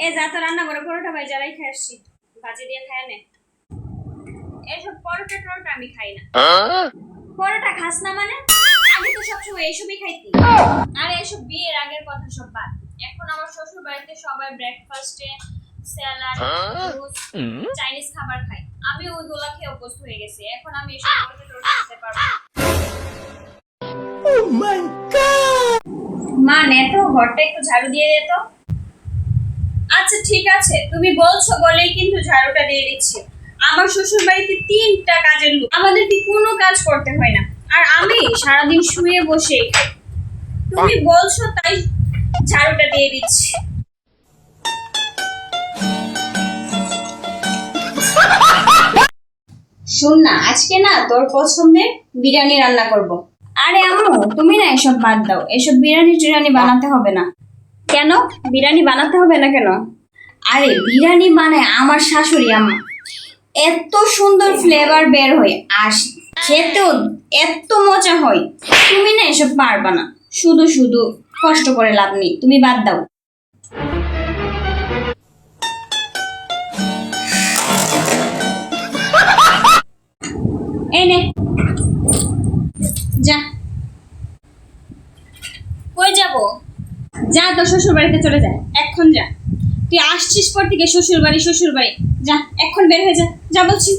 এ যা তো রান্না করে পরোটা ভাই যারাই খেয়ে আসছি ভাজি দিয়ে খায় নে। এসব পরোটা টরোটা আমি খাই না। পরোটা খাস না মানে? আগে তো সবসময় এইসবই খাইতি। আর এসব বিয়ের আগের কথা সব বাদ। এখন আমার শ্বশুর বাড়িতে সবাই ব্রেকফাস্টে স্যালাড, জুস, চাইনিজ খাবার খায়। আমি ওইগুলা খেয়ে অভ্যস্ত হয়ে গেছি। এখন আমি এসব পরোটা টরোটা খেতে পারবো না। Oh my god! মা নে তো ঘরটা একটু ঝাড়ু দিয়ে দে তো। আচ্ছা ঠিক আছে, তুমি বলছো বলেই কিন্তু ঝাড়ুটা দিয়ে দিচ্ছি। আমার শ্বশুর বাড়িতে 3টা কাজের লোক, আমাদের কি কোনো কাজ করতে হয় না। আর আমি সারাদিন শুয়ে বসে খাই। তুমি বলছো তাই ঝাড়ুটা দিয়ে দিচ্ছি। শোন না, আজকে না তোর পছন্দের বিরিয়ানি রান্না করব। আরে আম্মু, তুমি না এসব বাদ দাও, এসব বিরিয়ানি টিরিয়ানি বানাতে হবে না। কেন বিরিয়ানি বানাতে হবে না কেন? আরে বিরিয়ানি বানায় আমার শাশুড়ি আম্মা, এত সুন্দর ফ্লেভার বের হয় আর খেতেও এত মজা হয়। তুমি না এসব পারবা না, শুধু শুধু কষ্ট করে লাভ নেই, তুমি বাদ দাও। এই নে, যা। কই যাবো? যা তো শ্বশুর বাড়িতে চলে যা, এখন যা। তুই আসছিস পর থেকে শ্বশুর বাড়ি, যা এখন বের হয়ে যা, যা বলছি।